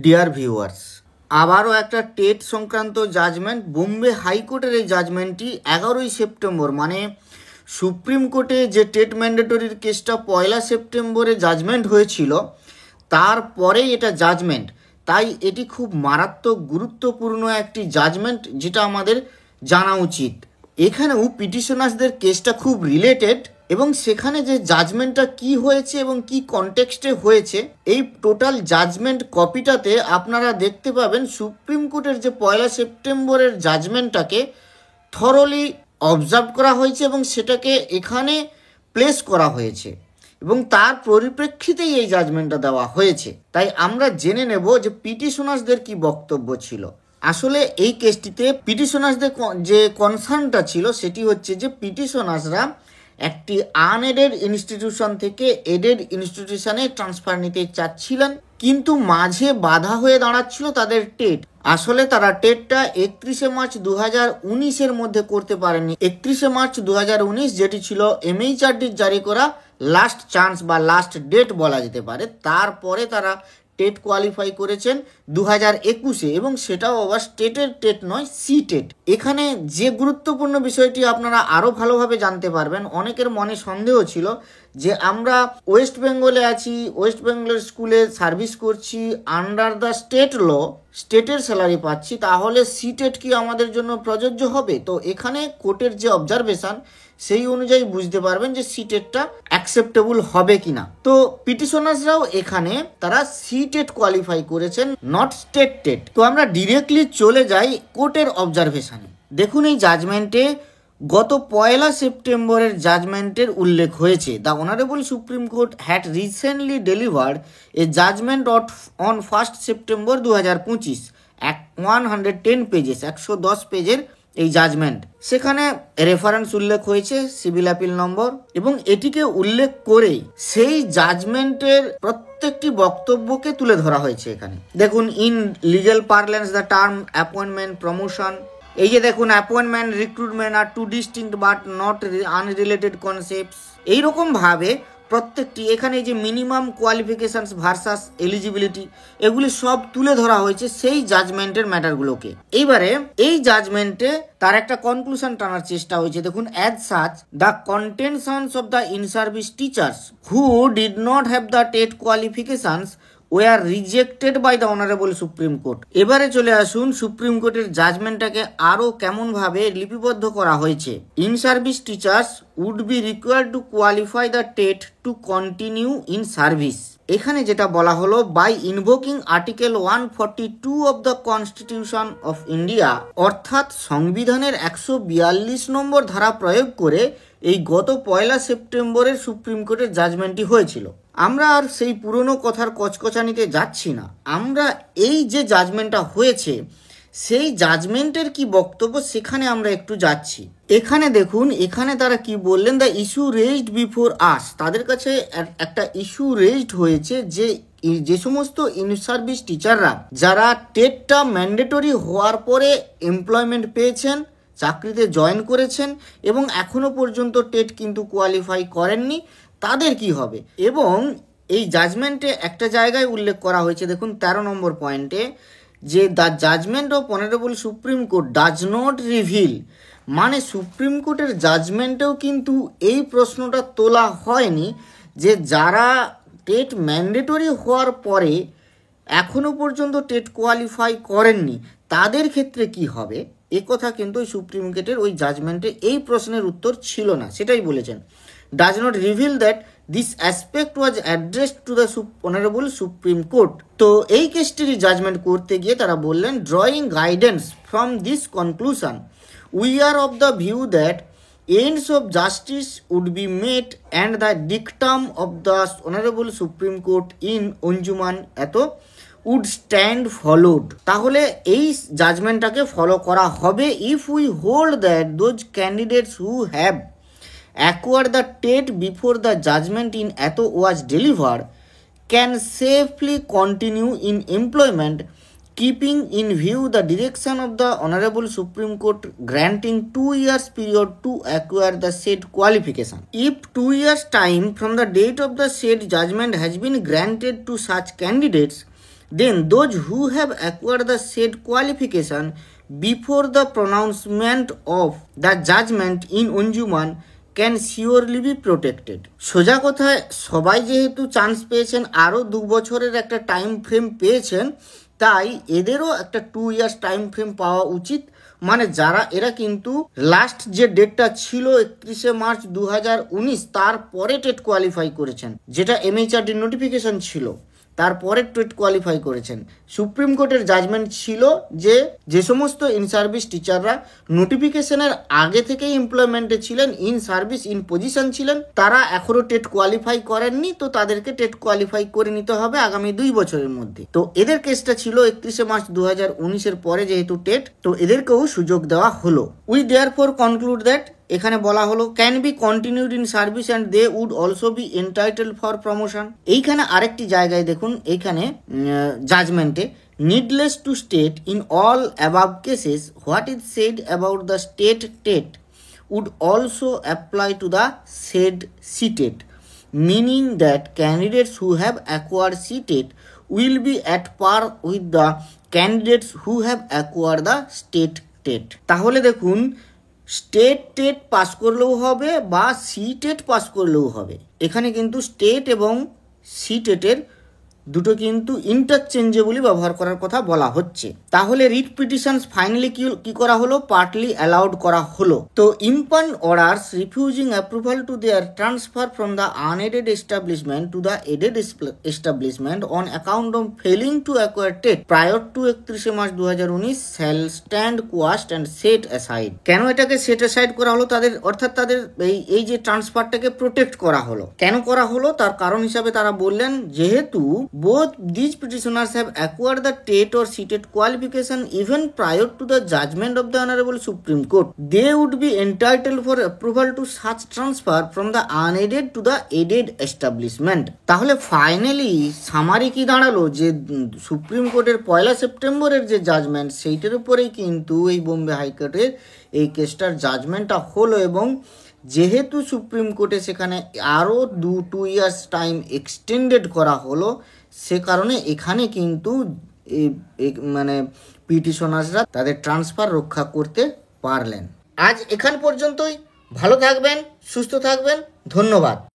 Dear viewers, আবারও একটা TET সংক্রান্ত জাজমেন্ট, বোম্বে হাইকোর্টের এই জাজমেন্টটি 11ই সেপ্টেম্বর, মানে সুপ্রিম কোর্টে যে টেট ম্যান্ডেটরির কেসটা 1 সেপ্টেম্বরে জাজমেন্ট হয়েছিল, তারপরেই এটা জাজমেন্ট। তাই এটি খুব মারাত্মক গুরুত্বপূর্ণ একটি জাজমেন্ট, যেটা আমাদের জানা উচিত। এখানেও পিটিশনার্সদের কেসটা খুব রিলেটেড, এবং সেখানে যে জাজমেন্টটা কি হয়েছে এবং কি কনটেক্সটে হয়েছে, এই টোটাল জাজমেন্ট কপিটাতে আপনারা দেখতে পাবেন সুপ্রিম কোর্টের যে 1 সেপ্টেম্বরের জাজমেন্টটাকে থরলি অবজার্ভ করা হয়েছে এবং সেটাকে এখানে প্লেস করা হয়েছে, এবং তার পরিপ্রেক্ষিতেই এই জাজমেন্টটা দেওয়া হয়েছে। তাই আমরা জেনে নেব যে পিটিশনার্সদের কি বক্তব্য ছিল। আসলে এই কেসটিতে পিটিশনার্সদের যে কনসার্নটা ছিল সেটি হচ্ছে যে পিটিশনার্সরা একটি আনএডেড ইনস্টিটিউশন থেকে এডেড ইনস্টিটিউশনে ট্রান্সফার নিতে চাচ্ছিলেন, কিন্তু মাঝে বাধা হয়ে দাঁড়াচ্ছিল তাদের টেট। আসলে তারা টেটটা 31শে মার্চ 2019-এর মধ্যে করতে পারেননি। 31শে মার্চ 2019 যেটি ছিল এমএইচআরডির জারি করা লাস্ট চান্স বা লাস্ট ডেট বলা যেতে পারে, তারপরে তারা টেট কোয়ালিফাই করেছেন 2021-এ, এবং সেটাও আবার স্টেটের টেট নয়, সি টেট। এখানে যে গুরুত্বপূর্ণ বিষয়টি আপনারা আরও ভালোভাবে জানতে পারবেন, অনেকের মনে সন্দেহ ছিল যে আমরা ওয়েস্ট বেঙ্গলে আছি, ওয়েস্ট বেঙ্গলের স্কুলে সার্ভিস করছি, আন্ডার দ্য স্টেট ল স্টেটের স্যালারি পাচ্ছি, তাহলে সি টেট কি আমাদের জন্য প্রযোজ্য হবে? তো এখানে কোর্টের যে অবজারভেশন, সেই অনুযায়ী বুঝতে পারবেন যে সি টেটটা অ্যাকসেপ্টেবল হবে কিনা। তো পিটিশনার্সরাও এখানে তারা সি টেট কোয়ালিফাই করেছেন, নট স্টেট টেট। তো আমরা ডিরেক্টলি চলে যাই কোর্টের অবজারভেশনে। দেখুন, এই জাজমেন্টে গত 1 সেপ্টেম্বরের জাজমেন্টের উল্লেখ হয়েছে। The honourable Supreme Court had recently delivered a judgement on 1 September 2025, 110 pages, 110 পেজের এই জাজমেন্ট। সেখানে রেফারেন্স উল্লেখ হয়েছে, সিভিল অ্যাপিল নম্বর, এবং এটিকে উল্লেখ করেই সেই জাজমেন্টের প্রত্যেকটি বক্তব্যকে তুলে ধরা হয়েছে এখানে। দেখুন, in legal parlance the term appointment, promotion, এই যে দেখুন appointment, recruitment are two distinct but not unrelated concepts. এইরকম ভাবে প্রত্যেকটি এখানে যে মিনিমাম কোয়ালিফিকেশনস ভার্সাস এলিজিবিলিটি, এগুলি সব তুলে ধরা হয়েছে সেই জাজমেন্টের ম্যাটারগুলোকে। এইবারে এই জাজমেন্টে তার একটা কনক্লুশন টানার চেষ্টা হয়েছে। দেখুন, as such the contentions of the in service teachers who did not have the TET qualifications were rejected by the honourable Supreme Court. এবারে চলে আসুন সুপ্রিম কোর্টের জাজমেন্টটাকে আরও কেমনভাবে লিপিবদ্ধ করা হয়েছে। In service teachers would be required to qualify the TET to continue in service. এখানে যেটা বলা হলো, by invoking article 142 of the constitution of India, অর্থাৎ সংবিধানের 142 নম্বর ধারা প্রয়োগ করে এই গত 1 সেপ্টেম্বরের সুপ্রিম কোর্টের জাজমেন্টটি হয়েছিল। আমরা আর সেই পুরনো কথার কচকচানিতে যাচ্ছি না, আমরা এই যে জাজমেন্টটা হয়েছে সেই জাজমেন্টের কি বক্তব্য সেখানে আমরা একটু যাচ্ছি। এখানে দেখুন, এখানে তারা কি বললেন, the issue raised before us. তাদের কাছে একটা ইস্যু রেজড হয়েছে যে সমস্ত ইন সার্ভিস টিচাররা যারা টেটটা ম্যান্ডেটরি হওয়ার পরে এমপ্লয়মেন্ট পেয়েছেন, চাকরিতে জয়েন করেছেন এবং এখনো পর্যন্ত টেট কিন্তু কোয়ালিফাই করেননি, তাদের কি হবে। এবং এই জাজমেন্টে একটা জায়গায় উল্লেখ করা হয়েছে, দেখুন 13 নম্বর পয়েন্টে, যে the judgement of honourable Supreme Court does not reveal, মানে সুপ্রিম কোর্টের জাজমেন্টেও কিন্তু এই প্রশ্নটা তোলা হয়নি যে যারা টেট ম্যান্ডেটরি হওয়ার পরে এখনো পর্যন্ত টেট কোয়ালিফাই করেননি তাদের ক্ষেত্রে কি হবে। কথা কিন্তু সুপ্রিম কোর্টের ওই জাজমেন্টে এই প্রশ্নের উত্তর ছিল না, সেটাই বলেছেন। Does not reveal that this aspect was addressed to the honourable Supreme court. তো এই কেসটির জাজমেন্ট করতে গিয়ে তারা বললেন, drawing guidance from this conclusion we are of the view that ends of justice would be met and the dictum of the honorable supreme court in Anjuman eto would stand followed। তাহলে এই জাজমেন্টটাকে follow করা হবে if we hold that those candidates who have acquired the tet before the judgment in eto was delivered can safely continue in employment, keeping in view the direction of the Honorable Supreme Court granting 2 years period to acquire the said qualification. If 2 years time from the date of the said judgment has been granted to such candidates, Then those who have acquired the said qualification before the pronouncement of the judgment in Anjuman can surely B protected. সোজা কথায় সবাই যেহেতু chance পেয়েছেন, আরও 2 বছরের একটা time frame পেয়েছেন, তাই এদেরও একটা 2 ইয়ার্স টাইম ফ্রেম পাওয়া উচিত। মানে যারা এরা কিন্তু লাস্ট যে ডেটটা ছিল 31শে মার্চ 2019 তারপরে টেট কোয়ালিফাই করেছেন, যেটা MHRD নোটিফিকেশন ছিল, তারপরে টেট কোয়ালিফাই করেছেন। সুপ্রিম কোর্টের জাজমেন্ট ছিল যে সমস্ত ইন সার্ভিস টিচাররা নোটিফিকেশনের আগে থেকেই এমপ্লয়মেন্টে ছিলেন, ইন সার্ভিস ইন পজিশন ছিলেন, তারা এখনও টেট কোয়ালিফাই করেননি, তো তাদেরকে টেট কোয়ালিফাই করে নিতে হবে আগামী 2 বছরের মধ্যে। তো এদের কেসটা ছিল 31শে মার্চ 2019-এর পরে, যেহেতু টেট, তো এদেরকেও সুযোগ দেওয়া হলো। উই দেয়ারফর কনক্লুড দ্যাট, এখানে বলা হলো can be continued in service and they would also be entitled for promotion. এইখানে আরেকটি জায়গায় দেখুন, এইখানে জাজমেন্টে needless to state in all above cases what is said about the state TET would also apply to the said CTET, meaning that candidates who have acquired CTET will be at par with the candidates who have acquired the state TET। তাহলে দেখুন, state TET pass করলেও হবে বা CTET pass করলেও হবে। এখানে কিন্তু state এবং সিটেটের দুটো কিন্তু ইন্টারচেঞ্জেবলি ব্যবহার করার কথা বলা হচ্ছে। তাহলে রিট পিটিশনস ফাইনালি কি করা হলো, পার্টলি অ্যালাউড করা হলো। তো impugned orders refusing approval to their transfer from the unaided establishment to the aided establishment on account of failing to acquire TET prior to 31শে March 2019 shall stand quashed and set aside. কেন এটাকে set aside করা হলো? তাদের অর্থাৎ তাদের এই যে ট্রান্সফারটাকে প্রোটেক্ট করা হলো। কেন করা হলো তার কারণ হিসাবে তারা বললেন, যেহেতু both these petitioners have acquired the TET or CTET qualification even prior to the judgment of the Honorable Supreme Court, they would be entitled for approval to such transfer from the unaided to the aided establishment। তাহলে finally summary কি দাঁড়ালো, যে supreme কোর্টের 1 সেপ্টেম্বরের যে judgement, সেইটার উপরেই কিন্তু এই বোম্বে হাইকোর্টের এই কেসটার জাজমেন্টটা হলো। এবং যেহেতু সুপ্রিম কোর্টে সেখানে আরও 2 ইয়ার্স টাইম এক্সটেন্ডেড করা হলো, সে কারণে এখানে কিন্তু মানে পিটিশনার্সরা তাদের ট্রান্সফার রক্ষা করতে পারলেন। আজ এখান পর্যন্তই। ভালো থাকবেন, সুস্থ থাকবেন, ধন্যবাদ।